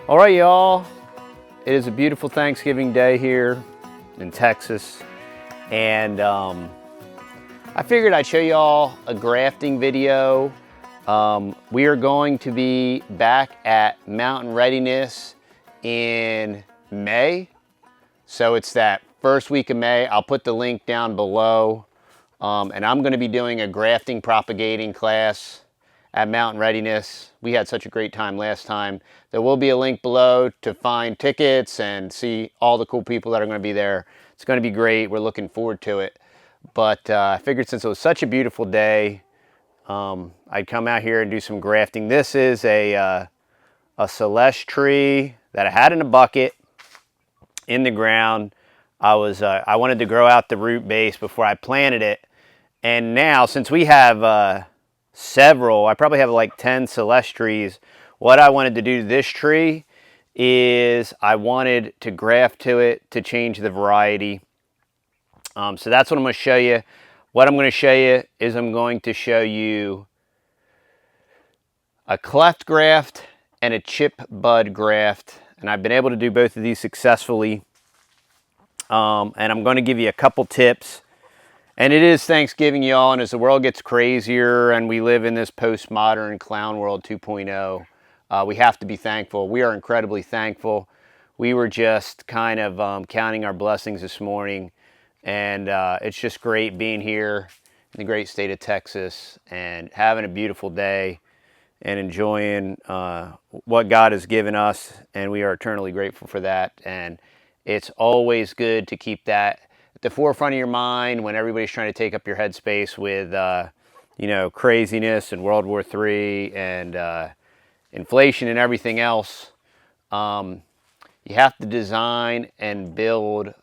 All right, y'all. It is a beautiful Thanksgiving day here in Texas, and I figured I'd show y'all a grafting video. We are going to be back at Mountain Readiness in May, so it's that first week of May. I'll put the link down below, and I'm going to be doing a grafting propagating class at Mountain Readiness. We had such a great time last time. There will be a link below to find tickets and see all the cool people that are going to be there. It's going to be great. We're looking forward to it. But I figured since it was such a beautiful day, I'd come out here and do some grafting. This is a Celeste tree that I had in a bucket in the ground. I wanted to grow out the root base before I planted it. And now, since we have several, I probably have like 10 Celeste trees. What I wanted to do to this tree is I wanted to graft to it to change the variety. So that's what I'm going to show you. What I'm going to show you is I'm going to show you a cleft graft and a chip bud graft. And I've been able to do both of these successfully. And I'm going to give you a couple tips. And it is Thanksgiving, y'all, and as the world gets crazier and we live in this postmodern clown world 2.0, we have to be thankful. We are incredibly thankful. We were just kind of counting our blessings this morning, and it's just great being here in the great state of Texas and having a beautiful day and enjoying what God has given us, and we are eternally grateful for that. And it's always good to keep that the forefront of your mind when everybody's trying to take up your headspace with, you know, craziness and World War III and inflation and everything else. You have to design and build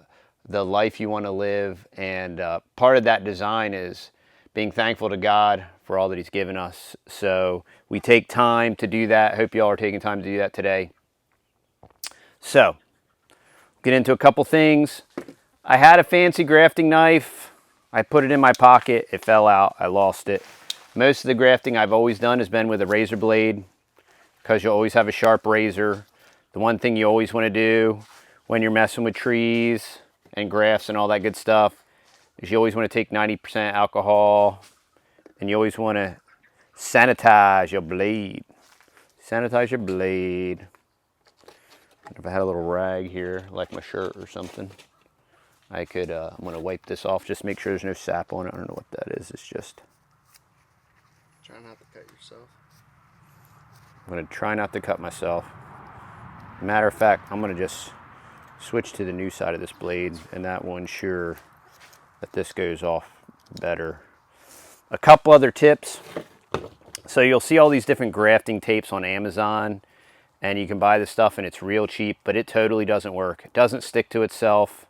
the life you want to live, and part of that design is being thankful to God for all that He's given us. So we take time to do that. I hope y'all are taking time to do that today. So, get into a couple things. I had a fancy grafting knife. I put it in my pocket. It fell out. I lost it. Most of the grafting I've always done has been with a razor blade because you always have a sharp razor. The one thing you always want to do when you're messing with trees and grafts and all that good stuff is you always want to take 90% alcohol, and you always want to sanitize your blade. Sanitize your blade. If I had a little rag here, like my shirt or something, I could, I'm going to wipe this off, just make sure there's no sap on it. I don't know what that is. It's just... Try not to cut yourself. I'm going to try not to cut myself. Matter of fact, I'm going to just switch to the new side of this blade, and that will ensure that this goes off better. A couple other tips. So you'll see all these different grafting tapes on Amazon, and you can buy this stuff and it's real cheap, but it totally doesn't work. It doesn't stick to itself.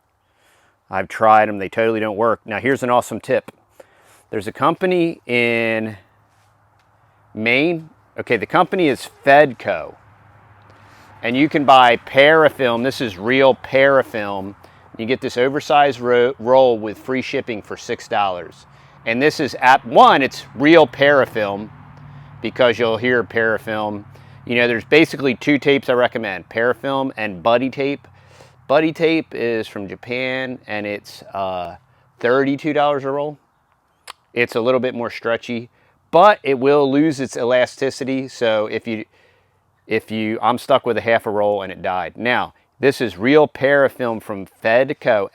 I've tried them, they totally don't work. Now here's an awesome tip. There's a company in Maine. Okay, the company is Fedco. And you can buy parafilm. This is real parafilm. You get this oversized roll with free shipping for $6. And this is, it's real parafilm, because you'll hear parafilm. You know, there's basically two tapes I recommend, parafilm and buddy tape. Buddy tape is from Japan, and it's $32 a roll. It's a little bit more stretchy, but it will lose its elasticity. So I'm stuck with a half a roll and it died. Now, this is real parafilm from Fedco,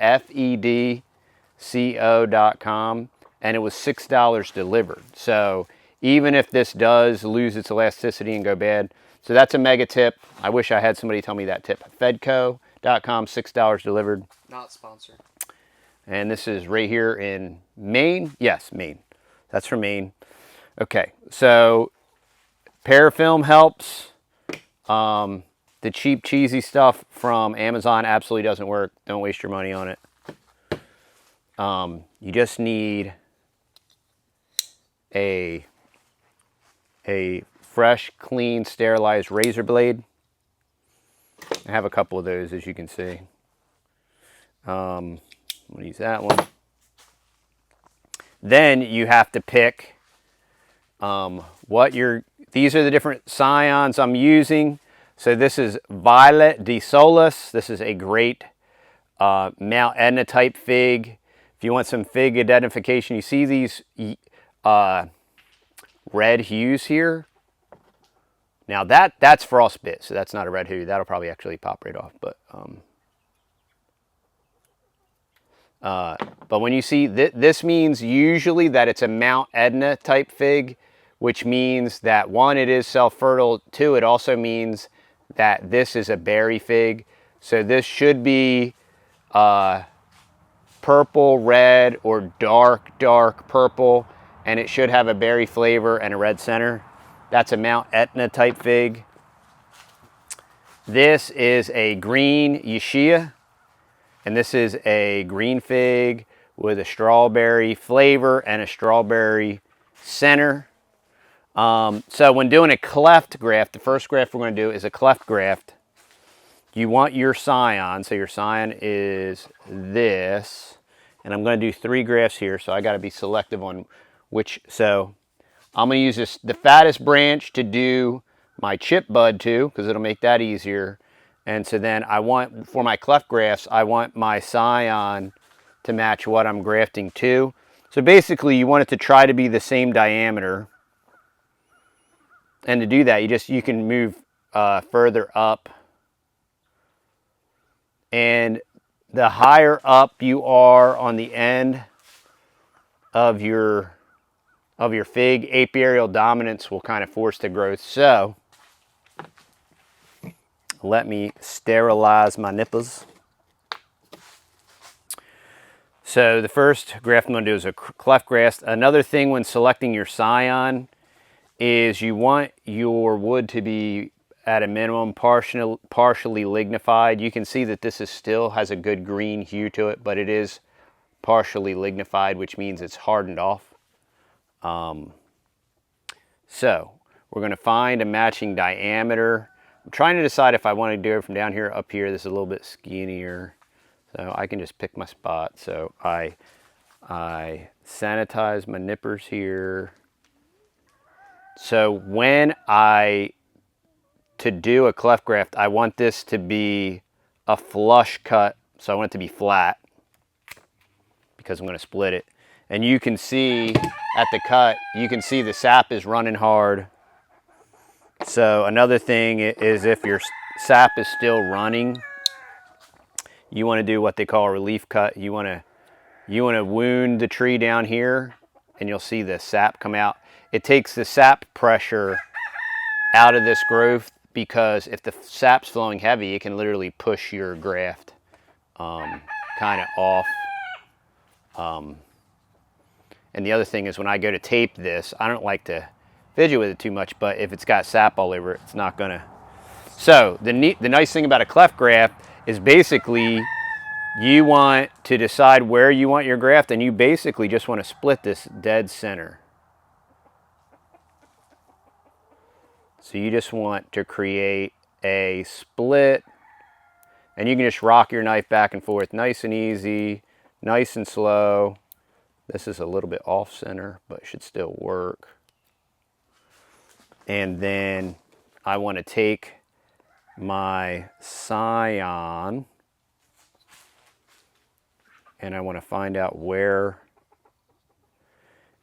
FEDCO.com, and it was $6 delivered. So even if this does lose its elasticity and go bad, so that's a mega tip. I wish I had somebody tell me that tip. Fedco.com, $6 delivered. Not sponsored. And this is right here in Maine. Yes, Maine. That's from Maine. Okay, so parafilm helps. The cheap, cheesy stuff from Amazon absolutely doesn't work. Don't waste your money on it. You just need a fresh, clean, sterilized razor blade. I have a couple of those, as you can see. I'm going to use that one. Then you have to pick these are the different scions I'm using. So this is Violet de Solis. This is a great Mount Etna type fig. If you want some fig identification, you see these red hues here. Now that's frostbit, so that's not a red hue. That'll probably actually pop right off. But when you see this means usually that it's a Mount Etna type fig, which means that one, it is self-fertile. Two, it also means that this is a berry fig. So this should be purple, red, or dark purple, and it should have a berry flavor and a red center. That's a Mount Etna type fig. This is a green Yeshia, and this is a green fig with a strawberry flavor and a strawberry center. So when doing a cleft graft, the first graft we're going to do is a cleft graft. You want your scion, so your scion is this, and I'm going to do 3 grafts here, so I got to be selective on which. So I'm going to use the fattest branch to do my chip bud to, because it'll make that easier. And so then I want, for my cleft grafts, I want my scion to match what I'm grafting to. So basically you want it to try to be the same diameter. And to do that, you can move further up. And the higher up you are on the end of your fig, apiarial dominance will kind of force the growth. So let me sterilize my nipples. So the first graft I'm going to do is a cleft graft. Another thing when selecting your scion is you want your wood to be at a minimum partially lignified. You can see that this still has a good green hue to it, but it is partially lignified, which means it's hardened off. So we're going to find a matching diameter. I'm trying to decide if I want to do it from down here up here. This is a little bit skinnier, so I can just pick my spot. So I sanitize my nippers here. So when to do a cleft graft, I want this to be a flush cut. So I want it to be flat because I'm going to split it. And you can see at the cut, you can see the sap is running hard. So another thing is if your sap is still running, you want to do what they call a relief cut. You want to wound the tree down here, and you'll see the sap come out. It takes the sap pressure out of this growth, because if the sap's flowing heavy, it can literally push your graft kind of off. And the other thing is when I go to tape this, I don't like to fidget with it too much, but if it's got sap all over it, it's not gonna. So the nice thing about a cleft graft is basically you want to decide where you want your graft, and you basically just want to split this dead center. So you just want to create a split, and you can just rock your knife back and forth nice and easy, nice and slow. This is a little bit off center, but it should still work. And then I want to take my scion, and I want to find out where.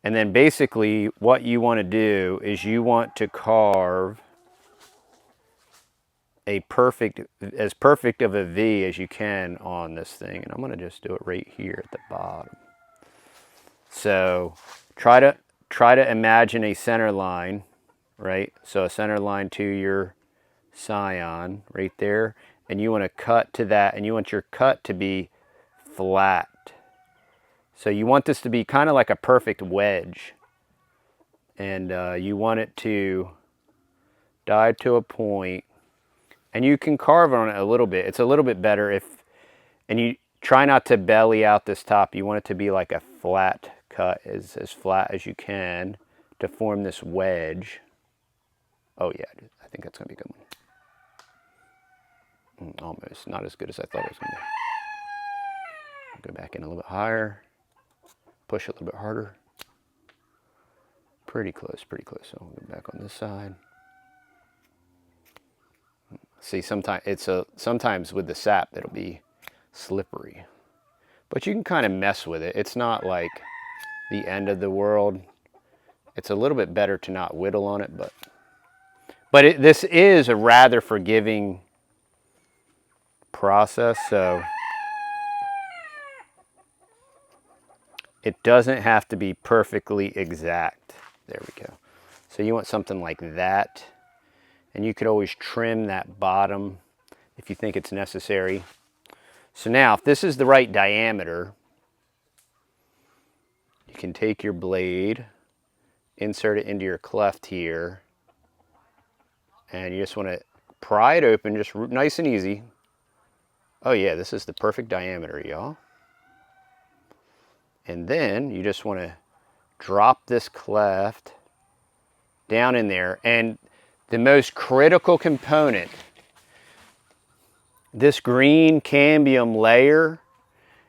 And then basically what you want to do is you want to carve as perfect of a V as you can on this thing. And I'm going to just do it right here at the bottom. So try to imagine a center line, right? So a center line to your scion right there. And you want to cut to that, and you want your cut to be flat. So you want this to be kind of like a perfect wedge, and you want it to die to a point, and you can carve on it a little bit. It's a little bit better and you try not to belly out this top. You want it to be like a flat cut, as flat as you can, to form this wedge. Oh yeah, I think that's going to be a good one. Almost, not as good as I thought it was going to be. Go back in a little bit higher. Push a little bit harder. Pretty close, pretty close. So I'll go back on this side. See, sometimes with the sap it'll be slippery, but you can kind of mess with it. It's not like the end of the world. It's a little bit better to not whittle on it, but this is a rather forgiving process, so it doesn't have to be perfectly exact. There we go. So you want something like that, and you could always trim that bottom if you think it's necessary. So now, if this is the right diameter, you can take your blade, insert it into your cleft here, and you just want to pry it open, just nice and easy. Oh yeah, this is the perfect diameter, y'all. And then you just want to drop this cleft down in there. And the most critical component, this green cambium layer,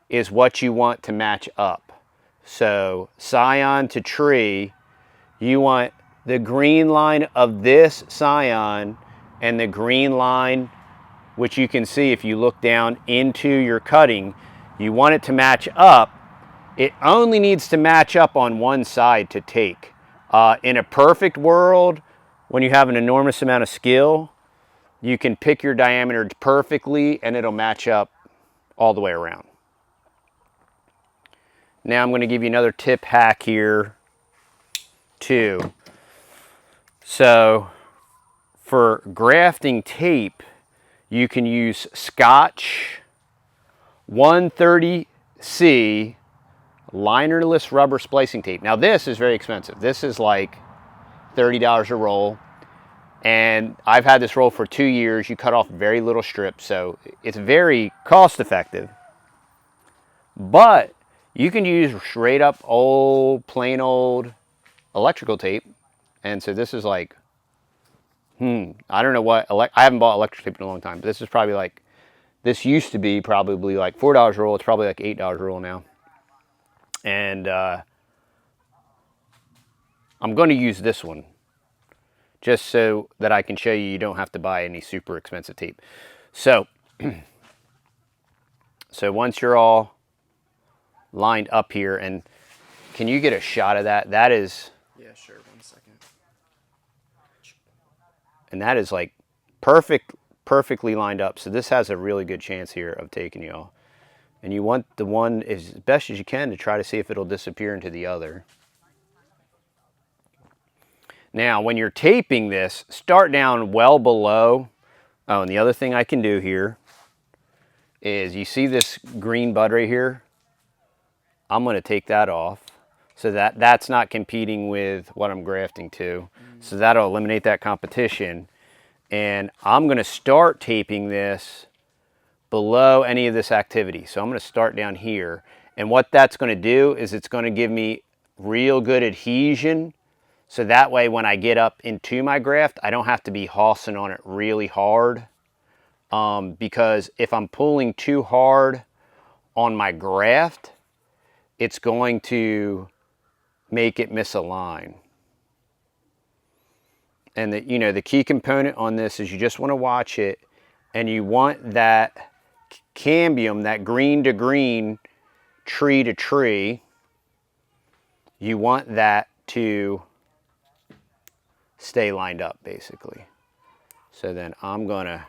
is what you want to match up. So scion to tree, you want the green line of this scion and the green line, which you can see if you look down into your cutting, you want it to match up. It only needs to match up on one side to take. In a perfect world, when you have an enormous amount of skill, you can pick your diameter perfectly and it'll match up all the way around. Now I'm going to give you another tip hack here too. So for grafting tape, you can use Scotch 130C linerless rubber splicing tape. Now this is very expensive. This is like $30 a roll, and I've had this roll for 2 years. You cut off very little strips, so it's very cost effective. But you can use straight up old, plain old electrical tape. And so this is like, I don't know what, I haven't bought electrical tape in a long time, but this is probably like, this used to be probably like $4 a roll. It's probably like $8 a roll now. And I'm going to use this one just so that I can show you don't have to buy any super expensive tape. So, so once you're all lined up here, and can you get a shot of that? That is... Yeah, sure. 1 second. And that is like perfectly lined up. So this has a really good chance here of taking y'all. And you want the one as best as you can to try to see if it'll disappear into the other. Now, when you're taping this, start down well below. Oh, and the other thing I can do here is, you see this green bud right here? I'm going to take that off so that that's not competing with what I'm grafting to. So that'll eliminate that competition. And I'm going to start taping this below any of this activity. So I'm going to start down here, and what that's going to do is it's going to give me real good adhesion, so that way when I get up into my graft, I don't have to be hossing on it really hard, because if I'm pulling too hard on my graft, it's going to make it misalign. And the key component on this is you just want to watch it, and you want that cambium, that green to green, tree to tree, you want that to stay lined up basically. So then I'm gonna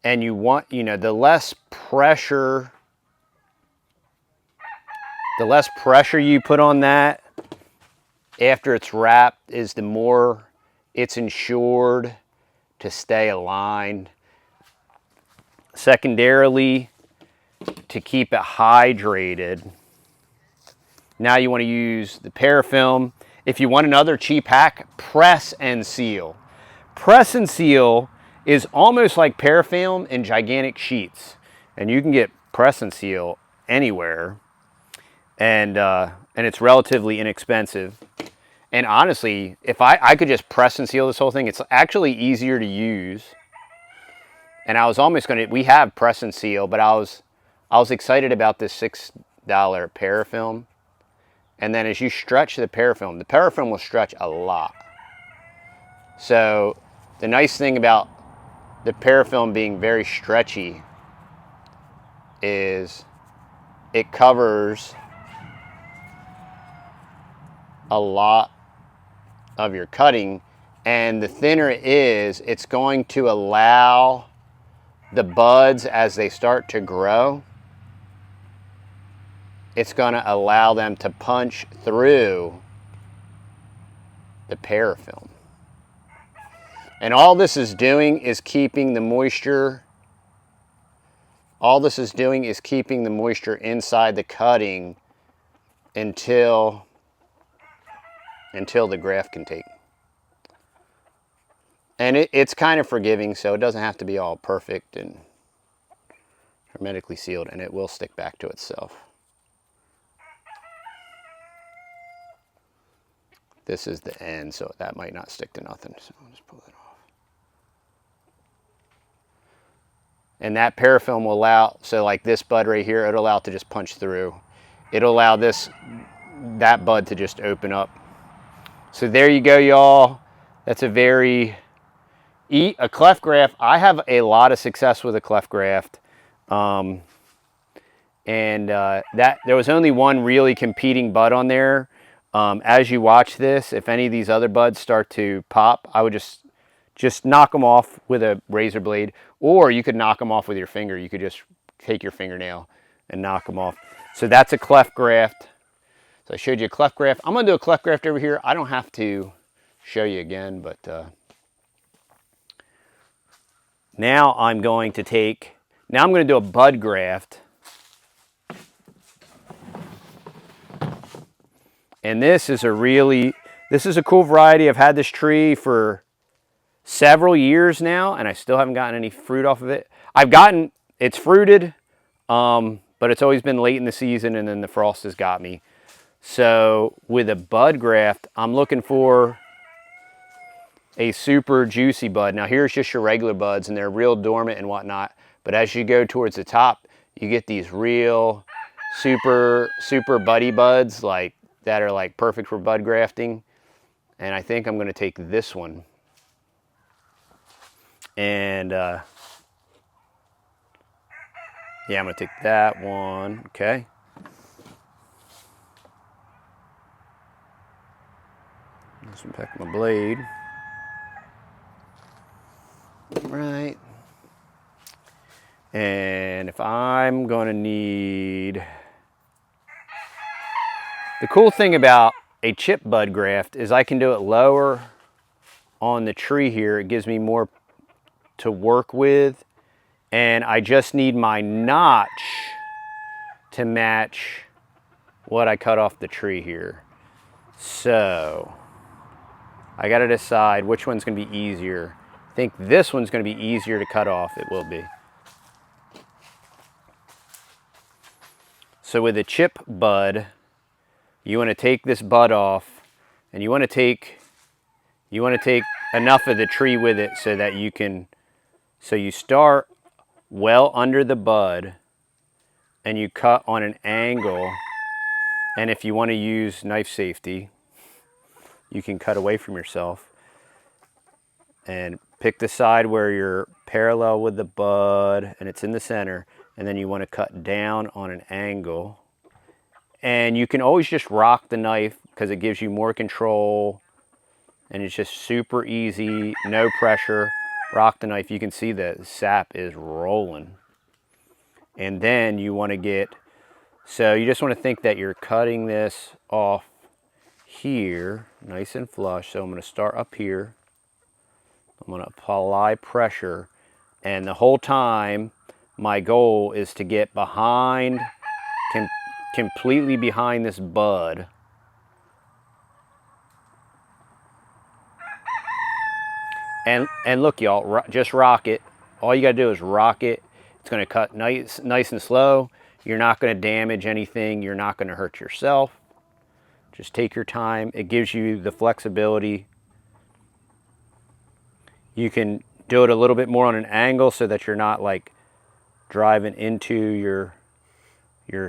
and you want, the less pressure you put on that after it's wrapped, is the more it's ensured to stay aligned. Secondarily, to keep it hydrated. Now you want to use the parafilm. If you want another cheap hack, press and seal. Press and seal is almost like parafilm in gigantic sheets, and you can get press and seal anywhere, and it's relatively inexpensive. And honestly, if I could just press and seal this whole thing, it's actually easier to use. And I was almost going to, we have press and seal, but I was excited about this $6 parafilm. And then as you stretch the parafilm will stretch a lot. So the nice thing about the parafilm being very stretchy is it covers a lot of your cutting, and the thinner it is, it's going to allow the buds, as they start to grow, it's going to allow them to punch through the parafilm. And all this is doing is keeping the moisture, inside the cutting until the graft can take. And it's kind of forgiving, so it doesn't have to be all perfect and hermetically sealed, and it will stick back to itself. This is the end, so that might not stick to nothing. So I'll just pull it off. And that parafilm will allow, so like this bud right here, it'll allow it to just punch through. It'll allow that bud to just open up. So there you go, y'all. That's a cleft graft. I have a lot of success with a cleft graft. There was only one really competing bud on there. As you watch this, if any of these other buds start to pop, I would just knock them off with a razor blade, or you could knock them off with your finger. You could just take your fingernail and knock them off. So that's a cleft graft. So I showed you a cleft graft. I'm going to do a cleft graft over here. I don't have to show you again, but now I'm going to do a bud graft. And this is a cool variety. I've had this tree for several years now, and I still haven't gotten any fruit off of it. It's fruited, but it's always been late in the season, and then the frost has got me. So with a bud graft, I'm looking for a super juicy bud. Now here's just your regular buds, and they're real dormant and whatnot. But as you go towards the top, you get these real super buddy buds that are like perfect for bud grafting. And I think I'm going to take this one. And yeah, I'm going to take that one. Okay. Let's unpack my blade. Right. And if I'm going to need... The cool thing about a chip bud graft is I can do it lower on the tree here. It gives me more to work with. And I just need my notch to match what I cut off the tree here. So I got to decide which one's going to be easier. I think this one's going to be easier to cut off. It will be. So with a chip bud, you want to take this bud off, and you want to take enough of the tree with it so that you start well under the bud, and you cut on an angle. And if you want to use knife safety, you can cut away from yourself and pick the side where you're parallel with the bud and it's in the center, and then you want to cut down on an angle. And you can always just rock the knife because it gives you more control, and it's just super easy, no pressure. Rock the knife. You can see the sap is rolling. And then you want to so you just want to think that you're cutting this off here, nice and flush. So I'm going to start up here. I'm going to apply pressure, and the whole time my goal is to get behind, completely behind this bud. And look, y'all, just rock it. All you got to do is rock it. It's going to cut nice and slow. You're not going to damage anything. You're not going to hurt yourself. Just take your time. It gives you the flexibility. You can do it a little bit more on an angle so that you're not like driving into your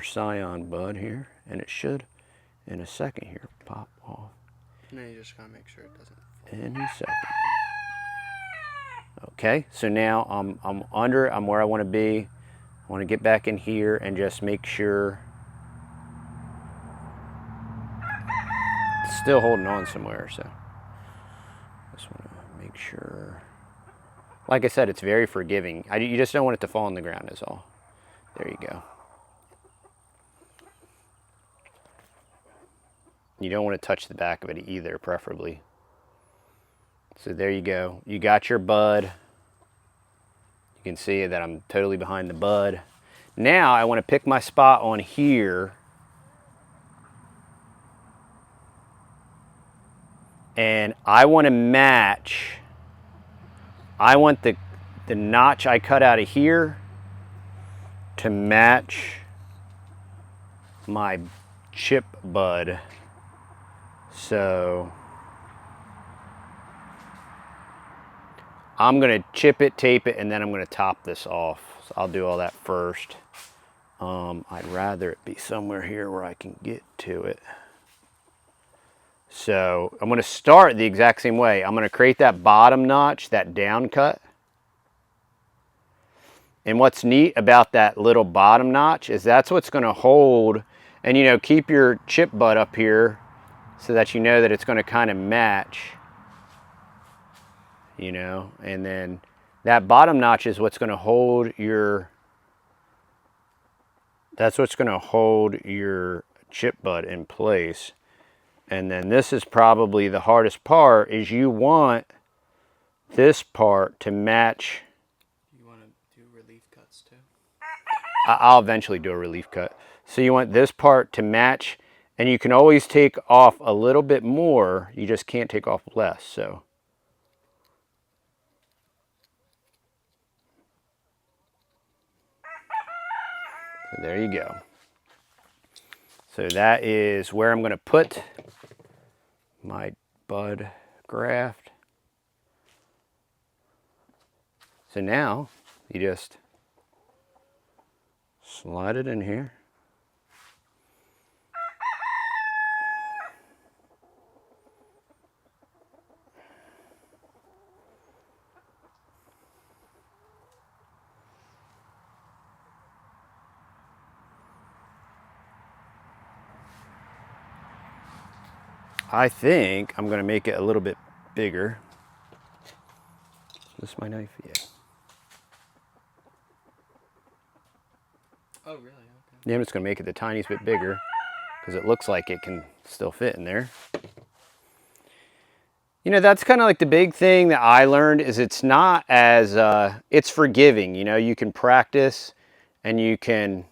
scion bud here. And it should in a second here. Pop off. No, you just gotta make sure it doesn't fall. In a second. Okay, so now I'm under, I'm where I want to be. I want to get back in here and just make sure it's still holding on somewhere, so just want to make sure. Like I said, it's very forgiving. You just don't want it to fall on the ground is all. There you go. You don't want to touch the back of it either, preferably. So there you go. You got your bud. You can see that I'm totally behind the bud. Now I want to pick my spot on here. And I want to match. I want the notch I cut out of here to match my chip bud. So I'm going to chip it, tape it, and then I'm going to top this off. So I'll do all that first. I'd rather it be somewhere here where I can get to it. So I'm going to start the exact same way. I'm going to create that bottom notch, that down cut. And what's neat about that little bottom notch is that's what's going to hold, and you know, keep your chip bud up here so that you know that it's going to kind of match. You know, and then that bottom notch is what's going to hold your, that's what's going to hold your chip bud in place. And then this is probably the hardest part, is you want this part to match. You want to do relief cuts too? I'll eventually do a relief cut. So you want this part to match, and you can always take off a little bit more, you just can't take off less. So there you go. So that is where I'm going to put my bud graft. So now you just slide it in here. I think I'm going to make it a little bit bigger. Is this my knife? Yeah. Oh, really? Okay. Yeah, I'm just going to make it the tiniest bit bigger because it looks like it can still fit in there. You know, that's kind of like the big thing that I learned is it's not as, it's forgiving. You know, you can practice and you can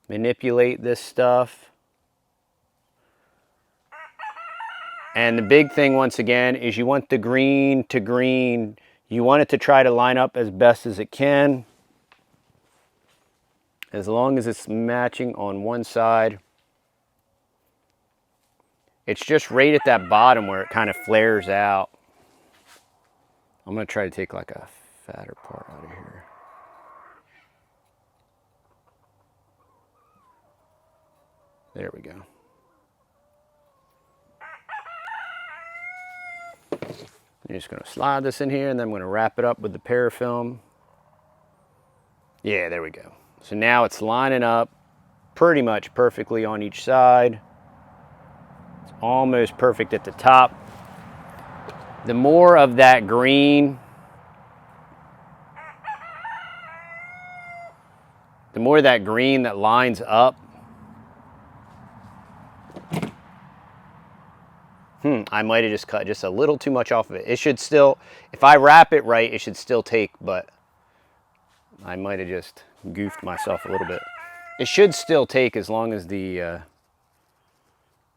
manipulate this stuff. And the big thing, once again, is you want the green to green. You want it to try to line up as best as it can. As long as it's matching on one side. It's just right at that bottom where it kind of flares out. I'm going to try to take like a fatter part out of here. There we go. I'm just going to slide this in here, and then I'm going to wrap it up with the parafilm. Yeah, there we go. So now it's lining up pretty much perfectly on each side. It's almost perfect at the top. The more of that green, that lines up, I might have just cut just a little too much off of it. It should still, if I wrap it right, it should still take, but I might have just goofed myself a little bit. It should still take as long as the,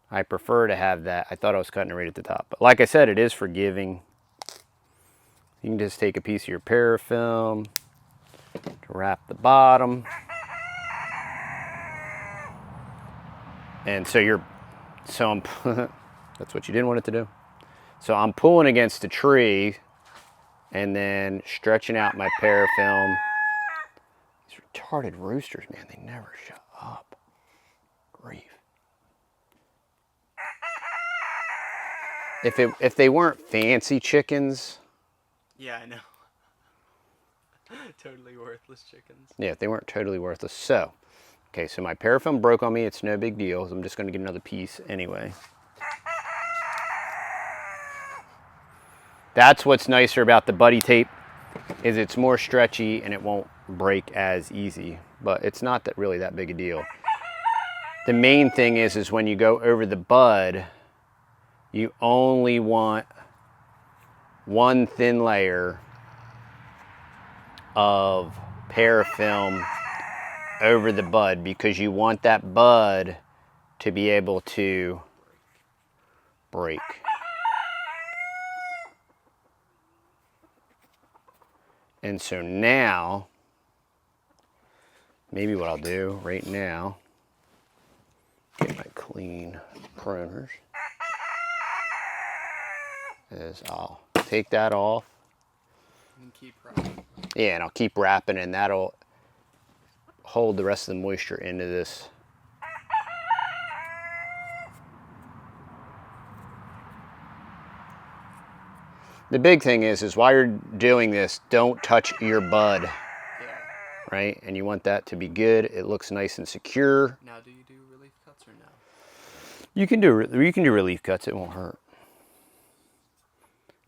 I prefer to have that. I thought I was cutting it right at the top. But like I said, it is forgiving. You can just take a piece of your parafilm to wrap the bottom. And so I'm that's what you didn't want it to do. So I'm pulling against the tree and then stretching out my parafilm. These retarded roosters, man, they never shut up. Grief. if they weren't fancy chickens, Yeah, I know. Totally worthless chickens. yeah, if they weren't totally worthless. So, okay, so my parafilm broke on me. It's no big deal. I'm just going to get another piece anyway. That's what's nicer about the buddy tape, is it's more stretchy and it won't break as easy. But it's not that really that big a deal. The main thing is when you go over the bud, you only want one thin layer of parafilm over the bud, because you want that bud to be able to break. And so now, maybe what I'll do right now, get my clean proners, is I'll take that off. And keep wrapping. Yeah, and I'll keep wrapping, and that'll hold the rest of the moisture into this. The big thing is while you're doing this, don't touch your bud, Yeah. right? And you want that to be good. It looks nice and secure. Now, do you do relief cuts or no? You can do relief cuts. It won't hurt.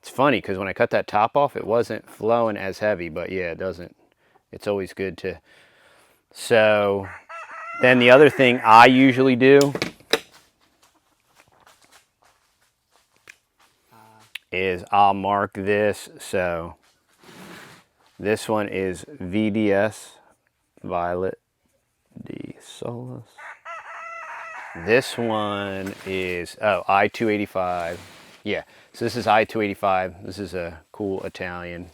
It's funny because when I cut that top off, it wasn't flowing as heavy, but yeah, it doesn't. It's always good to. So then the other thing I usually do is I'll mark this. So this one is VDS, Violet D Solus. This one is, I-285. Yeah, so this is I-285. This is a cool Italian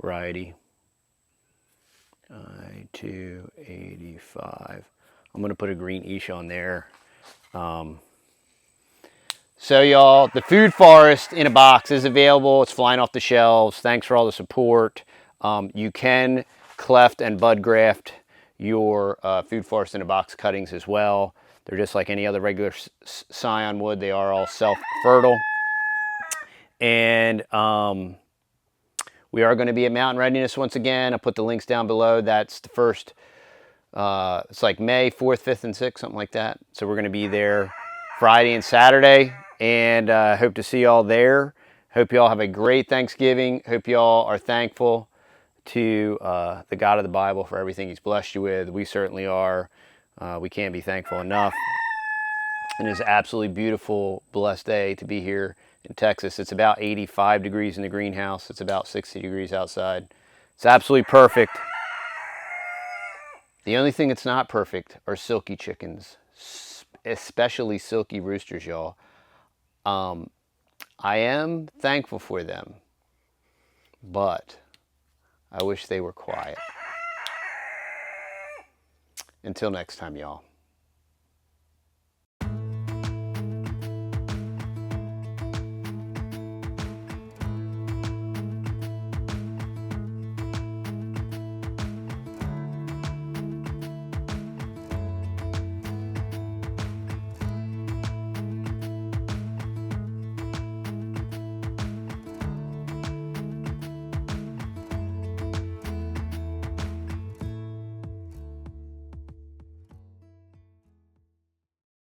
variety. I-285. I'm going to put a green Ish on there. So y'all, the Food Forest in a box is available. It's flying off the shelves. Thanks for all the support. You can cleft and bud graft your Food Forest in a box cuttings as well. They're just like any other regular scion wood. They are all self-fertile. And we are going to be at Mountain Readiness once again. I'll put the links down below. That's the first, it's like May 4th, 5th, and 6th, something like that. So we're going to be there Friday and Saturday. And hope to see y'all there. Hope y'all have a great Thanksgiving. Hope y'all are thankful to the God of the Bible for everything He's blessed you with. We certainly are. We can't be thankful enough. And it's an absolutely beautiful, blessed day to be here in Texas. It's about 85 degrees in the greenhouse. It's about 60 degrees outside. It's absolutely perfect. The only thing that's not perfect are silky chickens, especially silky roosters, y'all. I am thankful for them, but I wish they were quiet. Until next time, y'all.